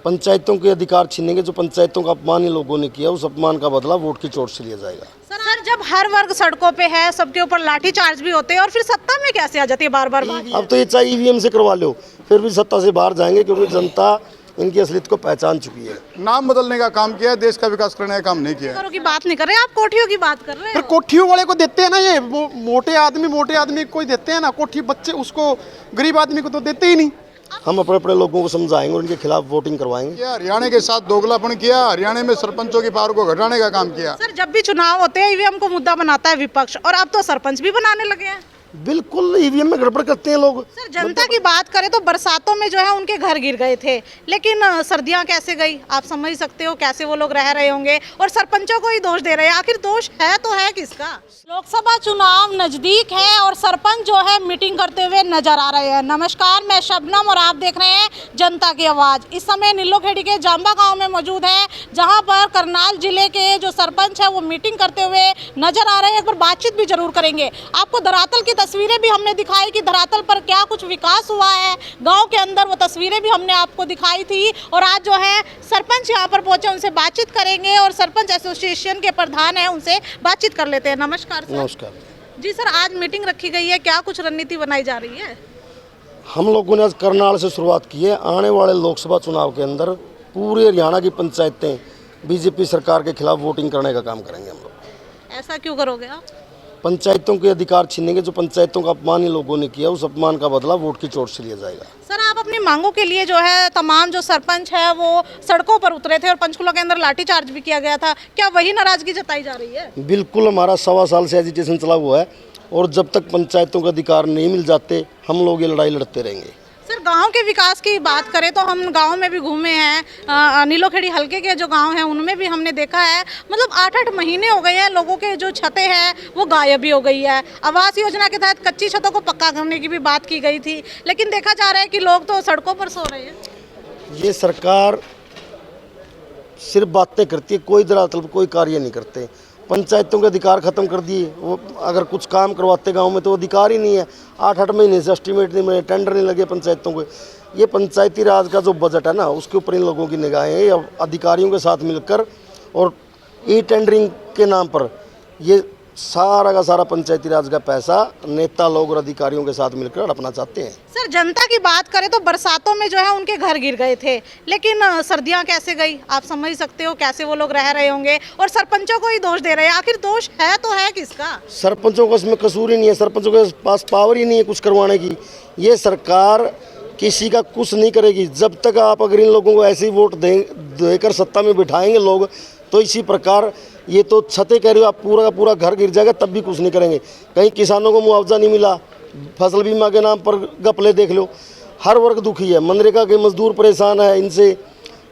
पंचायतों के अधिकार छीनेंगे। जो पंचायतों का अपमान इन लोगों ने किया, उस अपमान का बदला वोट की चोट से लिया जाएगा। सर जब हर वर्ग सड़कों पे है, सबके ऊपर लाठी चार्ज भी होते हैं, और फिर सत्ता में कैसे आ जाती है बार बार? अब तो ये चाहे ईवीएम से करवा लो, फिर भी सत्ता से बाहर जाएंगे, क्योंकि जनता इनकी असलियत को पहचान चुकी है। नाम बदलने का काम किया है, देश का विकास करने का काम नहीं किया है। करों की बात नहीं कर रहे, आप कोठियों की बात कर रहे फिर हैं। कोठियों वाले को देते हैं ना, ये मोटे आदमी कोई देते हैं ना कोठी, बच्चे उसको गरीब आदमी को तो देते ही नहीं। हम अपने अपने लोगों को समझाएंगे, उनके खिलाफ वोटिंग करवाएंगे। क्या हरियाणा के साथ दोगलापन किया, हरियाणा में सरपंचों की पावर को घटाने का काम किया। सर जब भी चुनाव होते हैं ईवीएम को मुद्दा बनाता है विपक्ष, और अब तो सरपंच भी बनाने लगे हैं। बिल्कुल ईवीएम में गड़बड़ करते हैं लोग। सर जनता की बात करें तो बरसातों में जो है उनके घर गिर गए थे, लेकिन सर्दियां कैसे गई आप समझ सकते हो, कैसे वो लोग रह रहे होंगे, और सरपंचों को ही दोष दे रहे हैं। आखिर दोष है तो है किसका? लोकसभा चुनाव नजदीक है और सरपंच जो है मीटिंग करते हुए नजर आ रहे हैं। नमस्कार, मैं शबनम और आप देख रहे हैं जनता की आवाज़। इस समय नीलोखेड़ी के जांबा गाँव में मौजूद है, जहाँ पर करनाल जिले के जो सरपंच है वो मीटिंग करते हुए नजर आ रहे हैं। एक बार बातचीत भी जरूर करेंगे। आपको धरातल की तस्वीरें भी हमने दिखाई कि धरातल पर क्या कुछ विकास हुआ है गांव के अंदर, वो तस्वीरें भी हमने आपको दिखाई थी। और आज जो है सरपंच यहां पर पहुंचे, उनसे बातचीत करेंगे और सरपंच एसोसिएशन के प्रधान हैं, उनसे बातचीत कर लेते हैं। नमस्कार सर। नमस्कार जी सर, आज मीटिंग रखी गई है, क्या कुछ रणनीति बनाई जा रही है? हम लोगों ने आज करनाल से शुरुआत की है। आने वाले लोकसभा चुनाव के अंदर पूरे हरियाणा की पंचायतें बीजेपी सरकार के खिलाफ वोटिंग करने का काम करेंगे हम लोग। ऐसा क्यों करोगे आप? पंचायतों के अधिकार छीनेंगे। जो पंचायतों का अपमान इन लोगों ने किया, उस अपमान का बदला वोट की चोट से लिया जाएगा। सर आप अपनी मांगों के लिए जो है तमाम जो सरपंच है वो सड़कों पर उतरे थे और पंचकुला के अंदर लाठीचार्ज भी किया गया था, क्या वही नाराजगी जताई जा रही है? बिल्कुल, हमारा 1.25 साल से एजिटेशन चला हुआ है, और जब तक पंचायतों के अधिकार नहीं मिल जाते हम लोग ये लड़ाई लड़ते रहेंगे। सर गांव के विकास की बात करें तो हम गांव में भी घूमे हैं, नीलोखेड़ी हल्के के जो गांव हैं उनमें भी हमने देखा है, मतलब 8-8 महीने हो गए हैं, लोगों के जो छतें हैं वो गायब ही हो गई है। आवास योजना के तहत कच्ची छतों को पक्का करने की भी बात की गई थी, लेकिन देखा जा रहा है कि लोग तो सड़कों पर सो रहे हैं। ये सरकार सिर्फ बातें करती है, कोई धरातल पर कोई कार्य नहीं करते। पंचायतों के अधिकार खत्म कर दिए। वो अगर कुछ काम करवाते गांव में तो अधिकार ही नहीं है। 8-8 महीने से एस्टीमेट नहीं बने, टेंडर नहीं लगे पंचायतों को। ये पंचायती राज का जो बजट है ना, उसके ऊपर इन लोगों की निगाहें हैं। अब अधिकारियों के साथ मिलकर और ई टेंडरिंग के नाम पर ये सारा का सारा पंचायती राज का पैसा नेता लोग और अधिकारियों के साथ मिलकर हड़पना चाहते हैं। सर जनता की बात करें तो बरसातों में जो है उनके घर गिर गए थे, लेकिन सर्दियां कैसे गई आप समझ सकते हो, कैसे वो लोग रह रहे होंगे, और सरपंचों को ही दोष दे रहे हैं। आखिर दोष है तो है किसका? सरपंचों का इसमें कसूर ही नहीं है। सरपंचों के पास पावर ही नहीं है कुछ करवाने की। ये सरकार किसी का कुछ नहीं करेगी। जब तक आप अगर इन लोगों को ऐसे ही वोट देकर सत्ता में बिठाएंगे लोग, तो इसी प्रकार ये तो छतें कह रहे हो आप, पूरा का पूरा घर गिर जाएगा तब भी कुछ नहीं करेंगे। कहीं किसानों को मुआवजा नहीं मिला, फसल बीमा के नाम पर गपले देख लो। हर वर्ग दुखी है। मनरेगा के मजदूर परेशान है इनसे,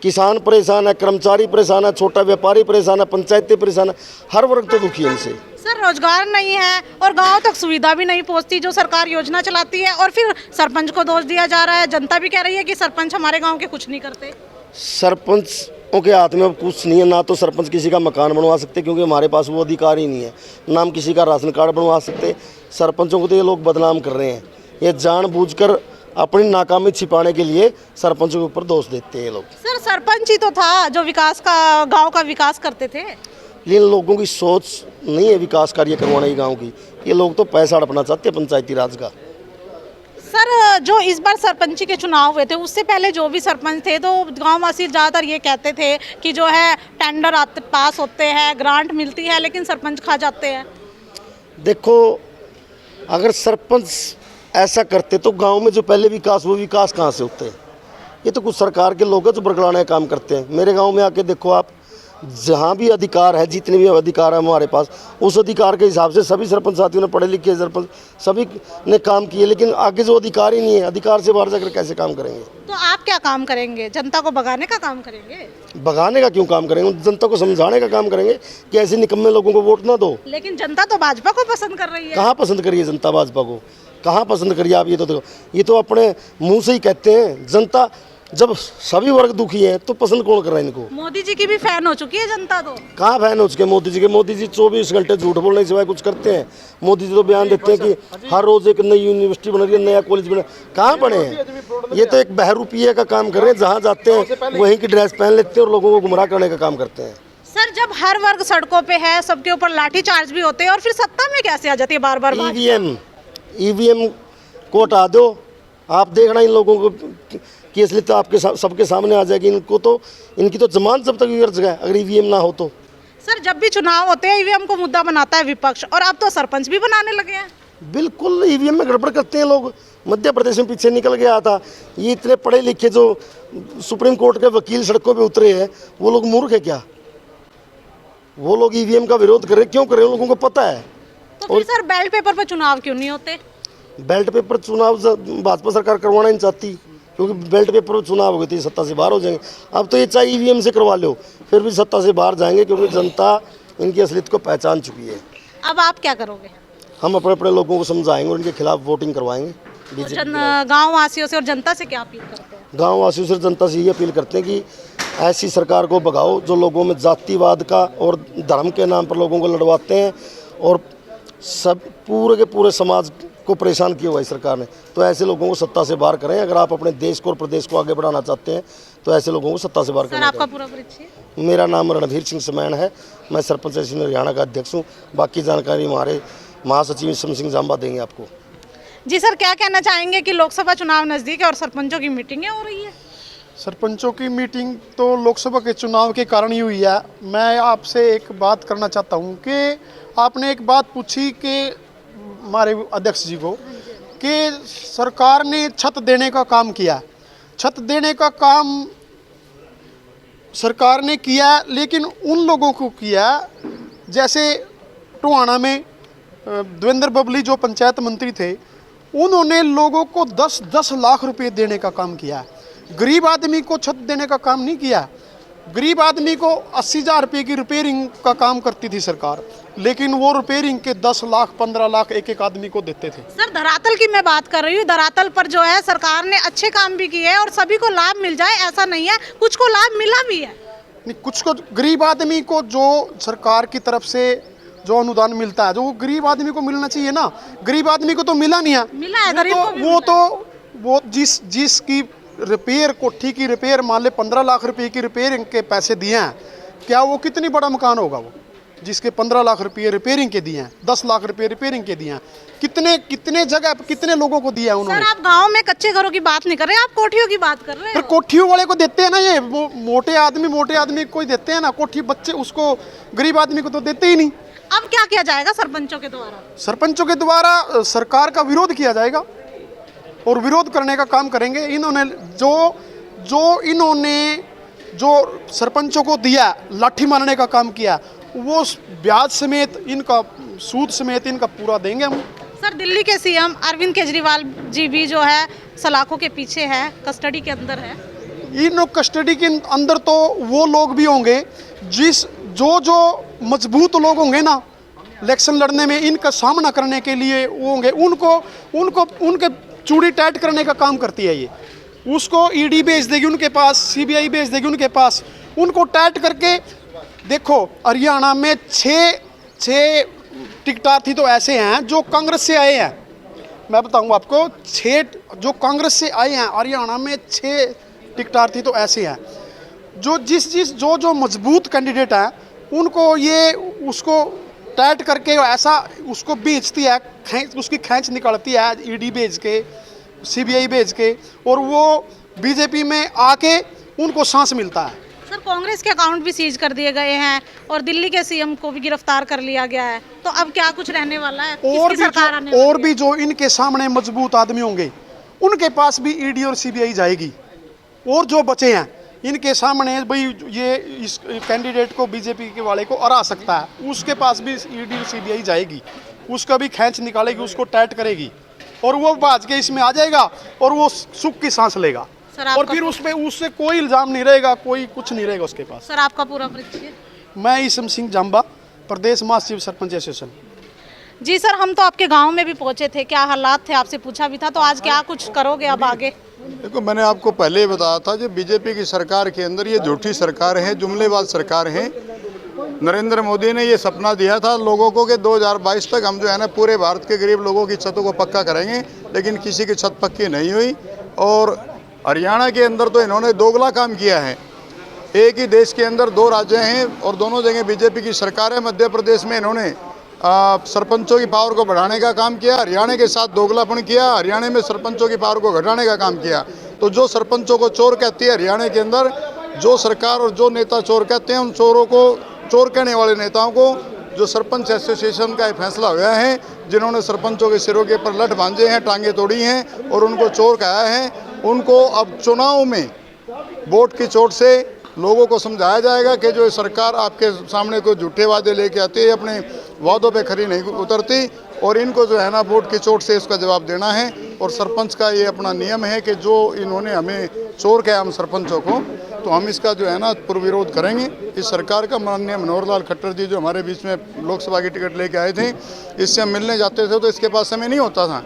किसान परेशान है, कर्मचारी परेशान है, छोटा व्यापारी परेशान है, पंचायतें परेशान है, हर वर्ग तो दुखी है इनसे। सर रोजगार नहीं है और गांव तक सुविधा भी नहीं पहुंचती जो सरकार योजना चलाती है, और फिर सरपंच को दोष दिया जा रहा है। जनता भी कह रही है कि सरपंच हमारे गांव के कुछ नहीं करते। सरपंचों के हाथ में अब कुछ नहीं है। ना तो सरपंच किसी का मकान बनवा सकते, क्योंकि हमारे पास वो अधिकार ही नहीं है। ना हम किसी का राशन कार्ड बनवा सकते। सरपंचों को तो ये लोग बदनाम कर रहे हैं। ये जानबूझकर अपनी नाकामी छिपाने के लिए सरपंचों के ऊपर दोष देते हैं ये लोग। सर सरपंच ही तो था जो विकास का, गांव का विकास करते थे। लेकिन लोगों की सोच नहीं है विकास कार्य करवाने की गांव की। ये लोग तो पैसा हड़पना चाहते हैं पंचायती राज का। सर जो इस बार सरपंची के चुनाव हुए थे, उससे पहले जो भी सरपंच थे तो गांववासी ज़्यादातर ये कहते थे कि जो है टेंडर आते पास होते हैं, ग्रांट मिलती है, लेकिन सरपंच खा जाते हैं। देखो, अगर सरपंच ऐसा करते तो गांव में जो पहले विकास, वो विकास कहाँ से होते हैं? ये तो कुछ सरकार के लोग हैं जो बरगलाने का काम करते हैं। मेरे गांव में आके देखो आप, जहाँ भी अधिकार है, जितने भी अधिकार है हमारे पास, उस अधिकार के हिसाब से सभी सरपंच साथियों ने, पढ़े लिखे सरपंच सभी ने काम किए। लेकिन आगे जो अधिकार ही नहीं है, अधिकार से बाहर जाकर कैसे काम करेंगे? तो आप क्या काम करेंगे? जनता को भगाने का काम करेंगे? भगाने का क्यों काम करेंगे? जनता को समझाने का काम करेंगे कि ऐसे निकम्मे लोगों को वोट ना दो। लेकिन जनता तो भाजपा को पसंद कर रही है। कहाँ पसंद करिए जनता भाजपा को? कहाँ पसंद करिए आप? ये तो देखो, ये तो अपने मुँह से ही कहते हैं। जनता जब सभी वर्ग दुखी हैं तो पसंद कौन कर रहा है इनको? मोदी जी की भी फैन हो चुकी है जनता तो। कहाँ फैन हो चुके मोदी जी के? मोदी जी 24 घंटे झूठ बोलने के सिवाय कुछ करते हैं? मोदी जी तो बयान देते हैं कि हर रोज एक नई यूनिवर्सिटी बन रही है, नया कॉलेज बना। कहाँ बने हैं? ये तो एक बहरूपिया का काम कर रहे हैं, जहाँ जाते हैं वहीं की ड्रेस पहन लेते हैं और लोगों को गुमराह करने का काम करते हैं। सर जब हर वर्ग सड़कों पे है, सबके ऊपर लाठी चार्ज भी होते हैं, और फिर सत्ता में कैसे आ जाती है बार बार? ईवीएम को हटा दो, आप देखना इन लोगों को कि इसलिए तो आपके सबके सामने आ जाएगी। इनको तो इनकी तो जमानत जब तक गर्ज गए अगर ईवीएम ना हो तो। सर जब भी चुनाव होते हैं ईवीएम को मुद्दा बनाता है विपक्ष, और अब तो सरपंच भी बनाने लगे हैं। बिल्कुल ईवीएम में गड़बड़ करते हैं लोग। मध्य प्रदेश में पीछे निकल गया था। ये इतने पढ़े लिखे जो सुप्रीम कोर्ट के वकील सड़कों पे उतरे हैं, वो लोग मूर्ख है क्या? वो लोग ईवीएम का विरोध कर रहे, क्यों कर रहे हैं? लोगों को पता है। तो फिर सर बैलेट पेपर पर चुनाव क्यों नहीं होते? बैलेट पेपर चुनाव भाजपा सरकार करवाना नहीं चाहती, क्योंकि बैलेट पेपर पर चुनाव हो गए थे, सत्ता से बाहर हो जाएंगे। अब तो ये चाहे ईवीएम से करवा लो, फिर भी सत्ता से बाहर जाएंगे, क्योंकि जनता इनकी असलियत को पहचान चुकी है। अब आप क्या करोगे? हम अपने अपने लोगों को समझाएंगे और इनके खिलाफ वोटिंग करवाएंगे। गाँव वासियों से और जनता से क्या अपील करते हैं? गाँव वासियों से जनता से ये अपील करते हैं कि ऐसी सरकार को भगाओ जो लोगों में जातिवाद का और धर्म के नाम पर लोगों को लड़वाते हैं और सब पूरे के पूरे समाज को परेशान किया हुआ है सरकार ने। तो ऐसे लोगों को सत्ता से बाहर करें। अगर आप अपने देश को और प्रदेश को आगे बढ़ाना चाहते हैं तो ऐसे लोगों को सत्ता से बाहर करें। आपका पूरा परिचय? मेरा नाम रणधीर सिंह समैन है, मैं सरपंच एसोसिएशन हरियाणा का अध्यक्ष हूँ। बाकी जानकारी हमारे महासचिव ईसम सिंह जांबा देंगे आपको। जी सर, क्या कहना चाहेंगे कि लोकसभा चुनाव नज़दीक है और सरपंचों की मीटिंगें हो रही है? सरपंचों की मीटिंग तो लोकसभा के चुनाव के कारण ही हुई है। मैं आपसे एक बात करना चाहता हूँ कि आपने एक बात पूछी कि हमारे अध्यक्ष जी को कि सरकार ने छत देने का काम किया। छत देने का काम सरकार ने किया, लेकिन उन लोगों को किया जैसे टोहाना में देवेंद्र बबली जो पंचायत मंत्री थे, उन्होंने लोगों को 10-10 लाख रुपए देने का काम किया। गरीब आदमी को छत देने का काम नहीं किया। गरीब आदमी को 80,000 रुपये की रिपेयरिंग का काम करती थी सरकार, लेकिन वो रिपेयरिंग के 10 लाख 15 लाख एक एक आदमी को देते थे। सर धरातल की मैं बात कर रही हूँ। धरातल पर जो है सरकार ने अच्छे काम भी किए हैं और सभी को लाभ मिल जाए ऐसा नहीं है, कुछ को लाभ मिला भी है। नहीं, कुछ को गरीब आदमी को जो सरकार की तरफ से जो अनुदान मिलता है, जो वो गरीब आदमी को मिलना चाहिए ना, गरीब आदमी को तो मिला नहीं है। मिला है गरीब को भी वो तो वो जिसकी रिपेयर कोठी की रिपेयर मान ले 15 लाख रुपए की रिपेयरिंग के पैसे दिए हैं, क्या वो कितनी बड़ा मकान होगा वो जिसके 15 लाख रुपए रिपेयरिंग के दिए हैं, 10 लाख रुपए रिपेयरिंग के दिए हैं? कितने जगह कितने लोगों को दिया है उन्होंने? सर आप गांव में कच्चे घरों की बात नहीं कर रहे, आप कोठियों की बात कर रहे फिर हैं। कोठियों वाले को देते हैं ना, ये वो मोटे आदमी कोई देते हैं ना कोठी, बच्चे उसको गरीब आदमी को तो देते ही नहीं। अब क्या किया जाएगा सरपंचों के द्वारा? सरपंचों के द्वारा सरकार का विरोध किया जाएगा और विरोध करने का काम करेंगे। इन्होंने जो सरपंचों को दिया, लाठी मारने का काम किया, वो ब्याज समेत इनका सूद समेत इनका पूरा देंगे हम। सर दिल्ली के सीएम अरविंद केजरीवाल जी भी जो है सलाखों के पीछे है, कस्टडी के अंदर है। इन कस्टडी के अंदर तो वो लोग भी होंगे जो मजबूत लोग होंगे ना इलेक्शन लड़ने में, इनका सामना करने के लिए वो होंगे, उनके चूड़ी टाइट करने का काम करती है ये। उसको ईडी भेज देगी उनके पास, सीबीआई भेज देगी उनके पास, उनको टाइट करके। देखो हरियाणा में 6 टिकटार्थी तो ऐसे हैं जो कांग्रेस से आए हैं। मैं बताऊंगा आपको, 6 जो कांग्रेस से आए हैं हरियाणा में, 6 टिकटार्थी तो ऐसे हैं जो मजबूत कैंडिडेट हैं, उनको ये उसको टाइट करके ऐसा उसको बेचती है, उसकी खींच निकालती है ईडी भेज के, सीबीआई भेज के, और वो बीजेपी में आके उनको सांस मिलता है। सर कांग्रेस के अकाउंट भी सीज कर दिए गए हैं और दिल्ली के सीएम को भी गिरफ्तार कर लिया गया है, तो अब क्या कुछ रहने वाला है? और भी जो इनके सामने मजबूत आदमी होंगे उनके पास भी ईडी और सीबीआई जाएगी। और जो बचे हैं इनके सामने भाई ये इस कैंडिडेट को, बीजेपी के वाले को हरा सकता है, उसके पास भी ईडी और सीबीआई जाएगी, उसका भी खींच निकालेगी, उसको टाइट करेगी और वो भाज के इसमें आ जाएगा और वो सुख की सांस लेगा। और फिर उससे कोई इल्जाम नहीं रहेगा, कोई कुछ नहीं रहेगा उसके पास। सर आपका पूरा परिचय? मैं ईसम सिंह जांबा, प्रदेश महासचिव सरपंच एसोसिएशन। जी सर, हम तो आपके गांव में भी पहुंचे थे, क्या हालात थे आपसे पूछा भी था, तो आज क्या कुछ करोगे अब आगे? देखो, मैंने आपको पहले ही बताया था, जो बीजेपी की सरकार के अंदर ये झूठी सरकार है, जुमलेबाज सरकार है। नरेंद्र मोदी ने ये सपना दिया था लोगों को कि 2022 तक हम जो है ना पूरे भारत के गरीब लोगों की छतों को पक्का करेंगे, लेकिन किसी की छत पक्की नहीं हुई। और हरियाणा के अंदर तो इन्होंने दोगला काम किया है। एक ही देश के अंदर दो राज्य हैं और दोनों जगह बीजेपी की सरकार है। मध्य प्रदेश में इन्होंने सरपंचों की पावर को बढ़ाने का काम किया, हरियाणा के साथ दोगलापन किया, हरियाणा में सरपंचों की पावर को घटाने का काम किया। तो जो सरपंचों को चोर कहती है हरियाणा के अंदर, जो सरकार और जो नेता चोर कहते हैं, उन चोरों को, चोर कहने वाले नेताओं को जो सरपंच एसोसिएशन का फैसला हुआ है, जिन्होंने सरपंचों के सिरों के ऊपर लठ बांधे हैं, टांगे तोड़ी हैं और उनको चोर कहा है, उनको अब चुनाव में वोट की चोट से लोगों को समझाया जाएगा कि जो सरकार आपके सामने कोई झूठे वादे लेके आती है, अपने वादों पे खरी नहीं उतरती, और इनको जो है ना वोट की चोट से इसका जवाब देना है। और सरपंच का ये अपना नियम है कि जो इन्होंने हमें चोर कहा हम सरपंचों को, तो हम इसका जो है ना पुरविरोध करेंगे। इस सरकार का माननीय मनोहर लाल खट्टर जी जो हमारे बीच में लोकसभा की टिकट लेके आए थे, इससे हम मिलने जाते थे तो इसके पास समय नहीं होता था।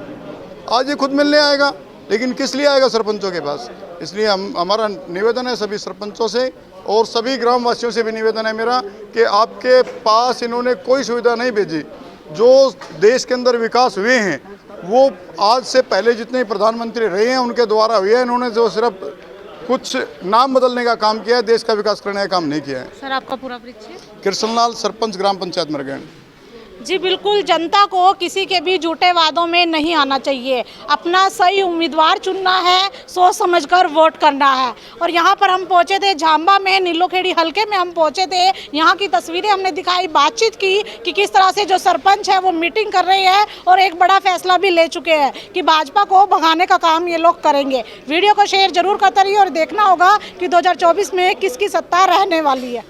आज ये खुद मिलने आएगा, लेकिन किस लिए आएगा? सरपंचों के पास। इसलिए हमारा निवेदन है सभी सरपंचों से और सभी ग्रामवासियों से भी निवेदन है मेरा कि आपके पास इन्होंने कोई सुविधा नहीं भेजी। जो देश के अंदर विकास हुए हैं वो आज से पहले जितने प्रधानमंत्री रहे हैं उनके द्वारा हुए हैं। इन्होंने जो सिर्फ कुछ नाम बदलने का काम किया है, देश का विकास करने का काम नहीं किया है। सर, आपका पूरा परिचय? कृष्णलाल, सरपंच ग्राम पंचायत मरगैंड। जी बिल्कुल, जनता को किसी के भी झूठे वादों में नहीं आना चाहिए। अपना सही उम्मीदवार चुनना है, सोच समझकर वोट करना है। और यहाँ पर हम पहुँचे थे झांबा में, नीलोखेड़ी हलके में हम पहुँचे थे। यहाँ की तस्वीरें हमने दिखाई, बातचीत की कि किस तरह से जो सरपंच है वो मीटिंग कर रहे हैं और एक बड़ा फैसला भी ले चुके हैं कि भाजपा को भगाने का काम ये लोग करेंगे। वीडियो को शेयर जरूर करते रहिए और देखना होगा कि 2024 में किसकी सत्ता रहने वाली है।